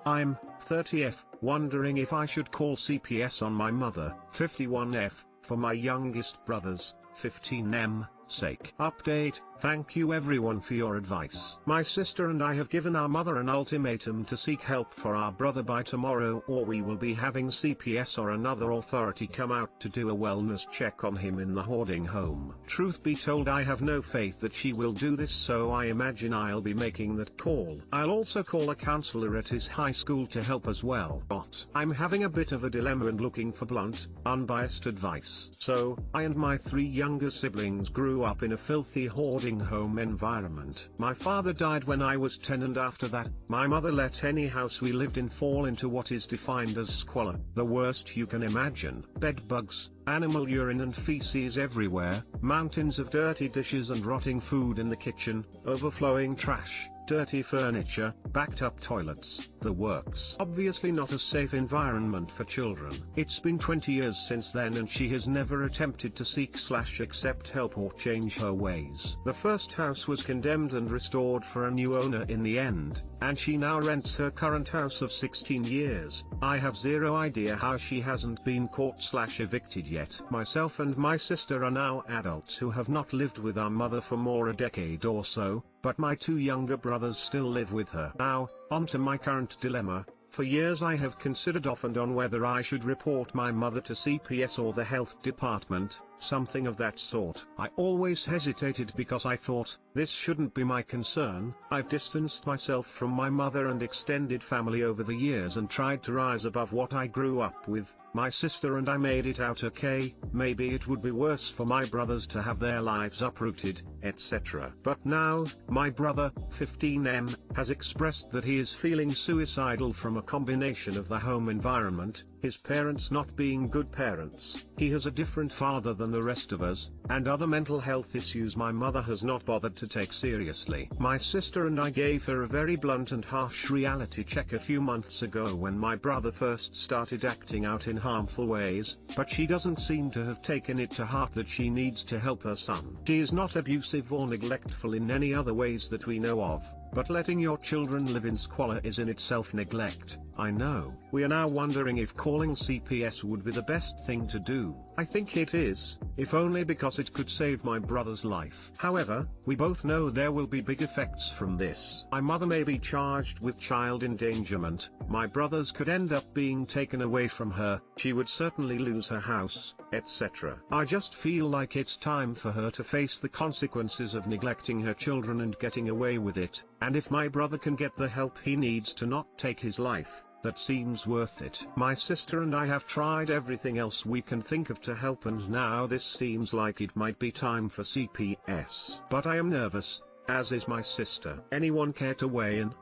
I'm 30F, wondering if I should call CPS on my mother, 51F, for my youngest brother's, 15M, sake. Update: thank you everyone for your advice. My sister and I have given our mother an ultimatum to seek help for our brother by tomorrow, or we will be having CPS or another authority come out to do a wellness check on him in the hoarding home. Truth be told, I have no faith that she will do this, so I imagine I'll be making that call. I'll also call a counselor at his high school to help as well. But I'm having a bit of a dilemma and looking for blunt, unbiased advice. So, I and my 3 younger siblings grew up in a filthy hoarding home environment. My father died when I was 10, and after that, my mother let any house we lived in fall into what is defined as squalor, the worst you can imagine. Bed bugs, animal urine and feces everywhere, mountains of dirty dishes and rotting food in the kitchen, overflowing trash, dirty furniture, backed up toilets, the works. Obviously not a safe environment for children. It's been 20 years since then, and she has never attempted to seek/accept help or change her ways. The first house was condemned and restored for a new owner in the end, and she now rents her current house of 16 years. I have zero idea how she hasn't been caught/evicted yet. Myself and my sister are now adults who have not lived with our mother for more a decade or so, but my 2 younger brothers still live with her. Now, on to my current dilemma. For years I have considered off and on whether I should report my mother to CPS or the health department, something of that sort. I always hesitated because I thought, this shouldn't be my concern. I've distanced myself from my mother and extended family over the years and tried to rise above what I grew up with. My sister and I made it out okay. Maybe it would be worse for my brothers to have their lives uprooted, etc. But now, my brother, 15M, has expressed that he is feeling suicidal from a combination of the home environment, his parents not being good parents, he has a different father than the rest of us, and other mental health issues my mother has not bothered to take seriously. My sister and I gave her a very blunt and harsh reality check a few months ago when my brother first started acting out in harmful ways, but she doesn't seem to have taken it to heart that she needs to help her son. She is not abusive or neglectful in any other ways that we know of, but letting your children live in squalor is in itself neglect, I know. We are now wondering if calling CPS would be the best thing to do. I think it is, if only because it could save my brother's life. However, we both know there will be big effects from this. My mother may be charged with child endangerment, my brothers could end up being taken away from her, she would certainly lose her house, etc. I just feel like it's time for her to face the consequences of neglecting her children and getting away with it, and if my brother can get the help he needs to not take his life, that seems worth it. My sister and I have tried everything else we can think of to help, and now this seems like it might be time for CPS. But I am nervous, as is my sister. Anyone care to weigh in?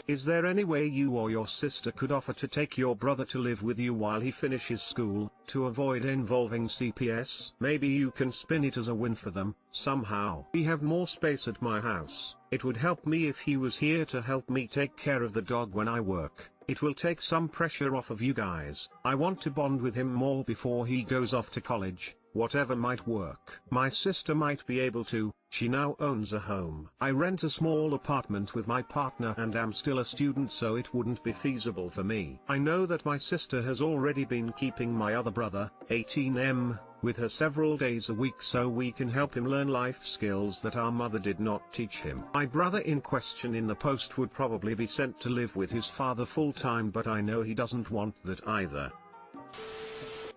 Is there any way you or your sister could offer to take your brother to live with you while he finishes school, to avoid involving CPS? Maybe you can spin it as a win for them, somehow. We have more space at my house. It would help me if he was here to help me take care of the dog when I work. It will take some pressure off of you guys. I want to bond with him more before he goes off to college. Whatever might work. My sister might be able to, she now owns a home. I rent a small apartment with my partner and am still a student, so it wouldn't be feasible for me. I know that my sister has already been keeping my other brother, 18M, with her several days a week so we can help him learn life skills that our mother did not teach him. My brother in question in the post would probably be sent to live with his father full time, but I know he doesn't want that either.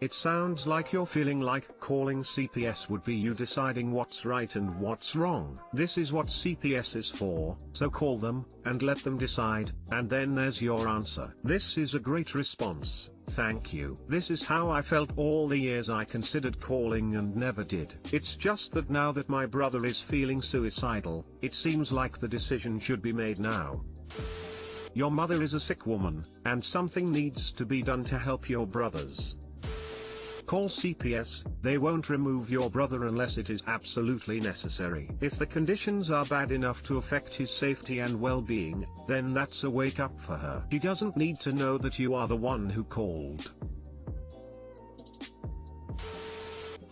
It sounds like you're feeling like calling CPS would be you deciding what's right and what's wrong. This is what CPS is for, so call them, and let them decide, and then there's your answer. This is a great response, thank you. This is how I felt all the years I considered calling and never did. It's just that now that my brother is feeling suicidal, it seems like the decision should be made now. Your mother is a sick woman, and something needs to be done to help your brothers. Call CPS, they won't remove your brother unless it is absolutely necessary. If the conditions are bad enough to affect his safety and well-being, then that's a wake-up for her. She doesn't need to know that you are the one who called.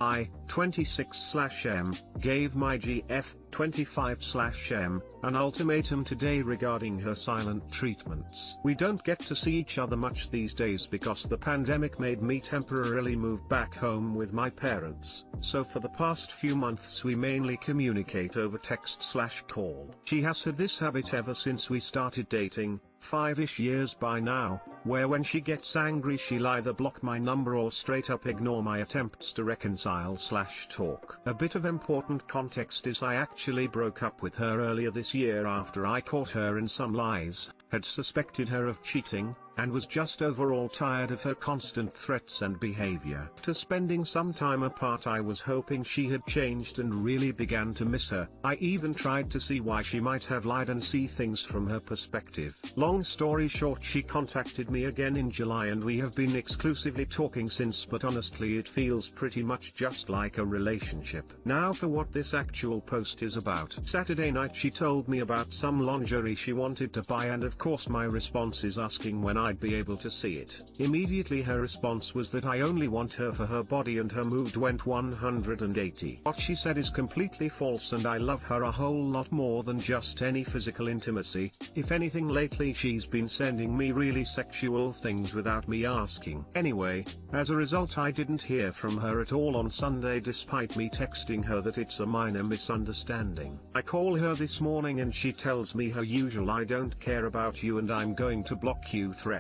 I, 26/M, gave my GF, 25/M, an ultimatum today regarding her silent treatments. We don't get to see each other much these days because the pandemic made me temporarily move back home with my parents, so for the past few months we mainly communicate over text/call. She has had this habit ever since we started dating, 5-ish years by now, where when she gets angry she'll either block my number or straight up ignore my attempts to reconcile/talk. A bit of important context is I actually broke up with her earlier this year after I caught her in some lies, had suspected her of cheating, and was just overall tired of her constant threats and behavior. After spending some time apart I was hoping she had changed and really began to miss her. I even tried to see why she might have lied and see things from her perspective. Long story short, she contacted me again in July and we have been exclusively talking since, but honestly it feels pretty much just like a relationship. Now for what this actual post is about. Saturday night she told me about some lingerie she wanted to buy, and of course my response is asking when I'd be able to see it. Immediately her response was that I only want her for her body, and her mood went 180. What she said is completely false, and I love her a whole lot more than just any physical intimacy. If anything, lately she's been sending me really sexual things without me asking. Anyway, as a result I didn't hear from her at all on Sunday despite me texting her that it's a minor misunderstanding. I call her this morning and she tells me her usual "I don't care about you and I'm going to block you" threats.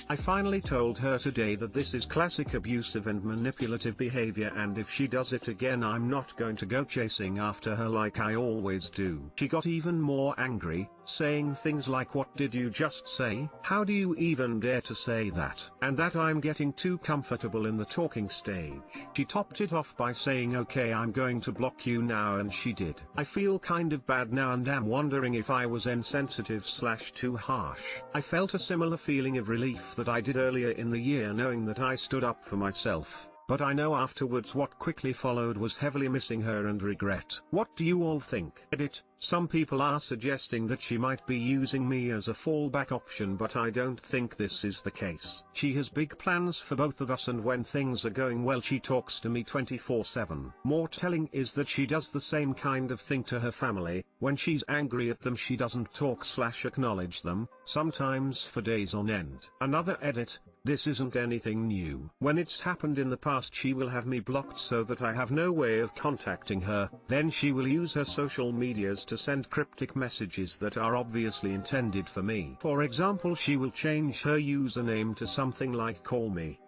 I finally told her today that this is classic abusive and manipulative behavior, and if she does it again I'm not going to go chasing after her like I always do. She got even more angry, saying things like, "What did you just say? How do you even dare to say that?" and that I'm getting too comfortable in the talking stage. She topped it off by saying, "Okay, I'm going to block you now," and she did. I feel kind of bad now and am wondering if I was insensitive/too harsh. I felt a similar feeling of relief that I did earlier in the year, knowing that I stood up for myself, but I know afterwards what quickly followed was heavily missing her and regret. What do you all think? Edit. Some people are suggesting that she might be using me as a fallback option, but I don't think this is the case. She has big plans for both of us, and when things are going well she talks to me 24/7. More telling is that she does the same kind of thing to her family. When she's angry at them she doesn't talk/acknowledge them, sometimes for days on end. Another edit. This isn't anything new. When it's happened in the past she will have me blocked so that I have no way of contacting her. Then she will use her social medias to send cryptic messages that are obviously intended for me. For example, she will change her username to something like "call me."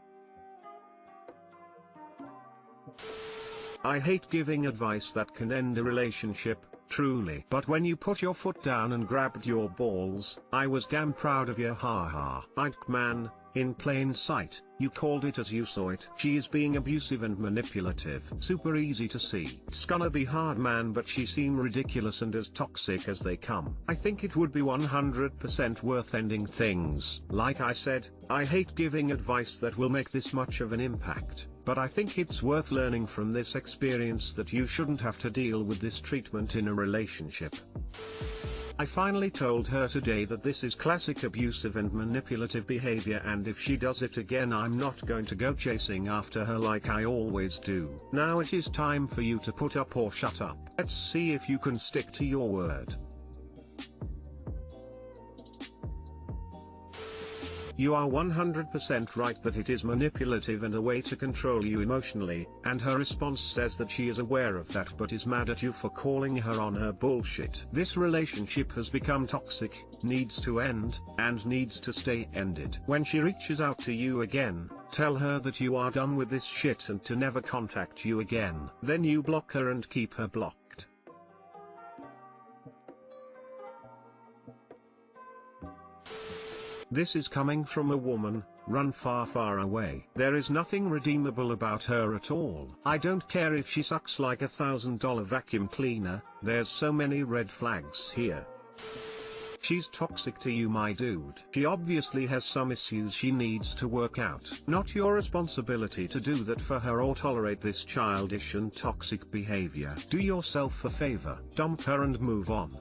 I hate giving advice that can end a relationship, truly. But when you put your foot down and grabbed your balls, I was damn proud of you, haha. Man, in plain sight, you called it as you saw it. She is being abusive and manipulative. Super easy to see. It's gonna be hard, man, but she seem ridiculous and as toxic as they come. I think it would be 100% worth ending things. Like I said, I hate giving advice that will make this much of an impact, but I think it's worth learning from this experience that you shouldn't have to deal with this treatment in a relationship. I finally told her today that this is classic abusive and manipulative behavior, and if she does it again I'm not going to go chasing after her like I always do. Now it is time for you to put up or shut up. Let's see if you can stick to your word. You are 100% right that it is manipulative and a way to control you emotionally, and her response says that she is aware of that but is mad at you for calling her on her bullshit. This relationship has become toxic, needs to end, and needs to stay ended. When she reaches out to you again, tell her that you are done with this shit and to never contact you again. Then you block her and keep her blocked. This is coming from a woman. Run far, far away. There is nothing redeemable about her at all. I don't care if she sucks like $1,000 vacuum cleaner, there's so many red flags here. She's toxic to you, my dude. She obviously has some issues she needs to work out. Not your responsibility to do that for her or tolerate this childish and toxic behavior. Do yourself a favor. Dump her and move on.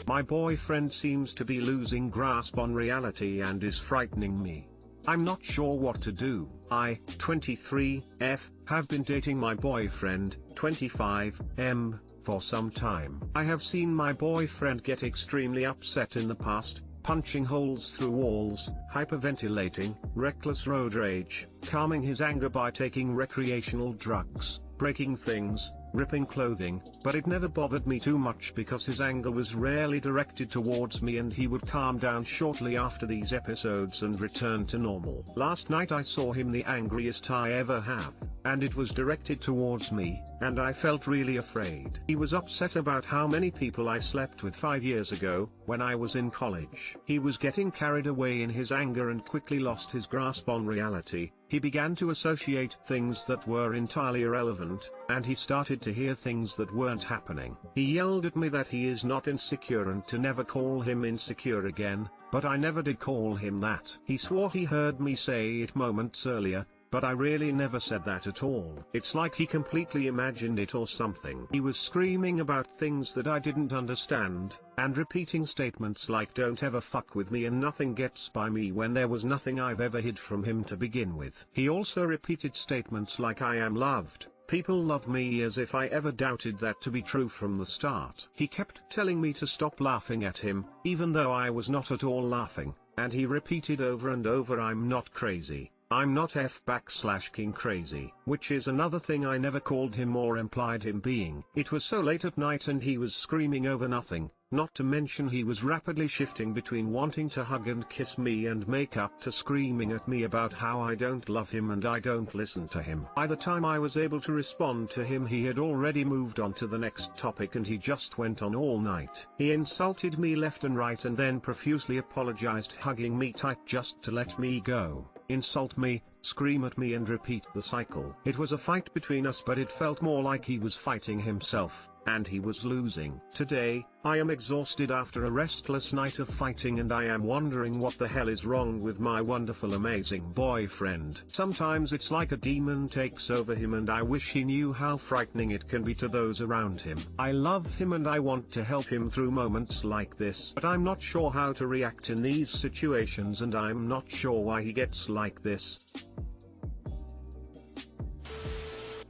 My boyfriend seems to be losing grasp on reality and is frightening me. I'm not sure what to do. I, 23, F, have been dating my boyfriend, 25, M, for some time. I have seen my boyfriend get extremely upset in the past, punching holes through walls, hyperventilating, reckless road rage, calming his anger by taking recreational drugs, breaking things, ripping clothing, but it never bothered me too much because his anger was rarely directed towards me and he would calm down shortly after these episodes and return to normal. Last night I saw him the angriest I ever have, and it was directed towards me, and I felt really afraid. He was upset about how many people I slept with 5 years ago, when I was in college. He was getting carried away in his anger and quickly lost his grasp on reality. He began to associate things that were entirely irrelevant, and he started to hear things that weren't happening. He yelled at me that he is not insecure and to never call him insecure again, but I never did call him that. He swore he heard me say it moments earlier, but I really never said that at all. It's like he completely imagined it or something. He was screaming about things that I didn't understand, and repeating statements like "don't ever fuck with me" and "nothing gets by me" when there was nothing I've ever hid from him to begin with. He also repeated statements like "I am loved, people love me," as if I ever doubted that to be true from the start. He kept telling me to stop laughing at him, even though I was not at all laughing, and he repeated over and over, "I'm not crazy. I'm not F/king crazy," which is another thing I never called him or implied him being. It was so late at night and he was screaming over nothing, not to mention he was rapidly shifting between wanting to hug and kiss me and make up to screaming at me about how I don't love him and I don't listen to him. By the time I was able to respond to him, he had already moved on to the next topic and he just went on all night. He insulted me left and right and then profusely apologized, hugging me tight just to let me go, insult me, scream at me and repeat the cycle. It was a fight between us, but it felt more like he was fighting himself, and he was losing. Today, I am exhausted after a restless night of fighting and I am wondering what the hell is wrong with my wonderful amazing boyfriend. Sometimes it's like a demon takes over him and I wish he knew how frightening it can be to those around him. I love him and I want to help him through moments like this, but I'm not sure how to react in these situations and I'm not sure why he gets like this.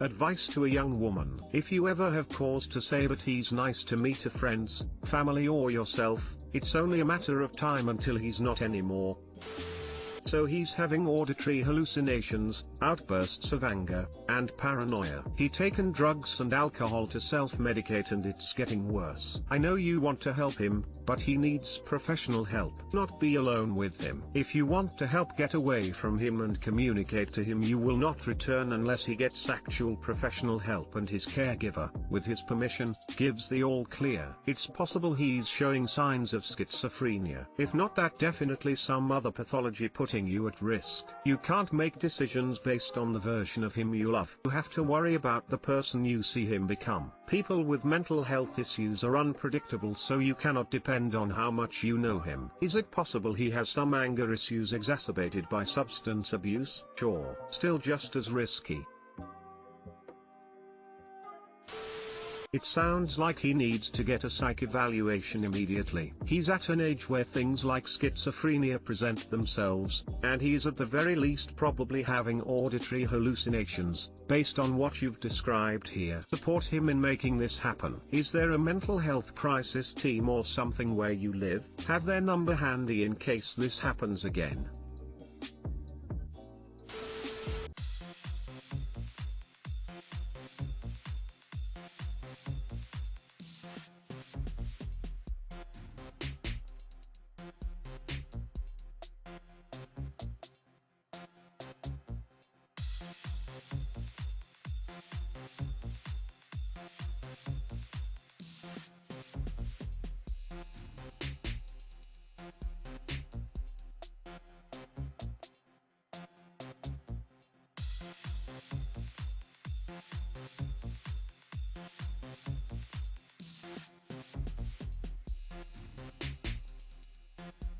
Advice to a young woman: if you ever have cause to say but he's nice to me to friends, family or yourself, it's only a matter of time until he's not anymore. So he's having auditory hallucinations, outbursts of anger, and paranoia. He taken drugs and alcohol to self-medicate and it's getting worse. I know you want to help him, but he needs professional help. Not be alone with him. If you want to help get away from him and communicate to him, you will not return unless he gets actual professional help and his caregiver, with his permission, gives the all clear. It's possible he's showing signs of schizophrenia. If not that, definitely some other pathology putting you at risk. You can't make decisions based on the version of him you love. You have to worry about the person you see him become. People with mental health issues are unpredictable, so you cannot depend on how much you know him. Is it possible he has some anger issues exacerbated by substance abuse? Sure. Still just as risky. It sounds like he needs to get a psych evaluation immediately. He's at an age where things like schizophrenia present themselves, and he is at the very least probably having auditory hallucinations, based on what you've described here. Support him in making this happen. Is there a mental health crisis team or something where you live? Have their number handy in case this happens again.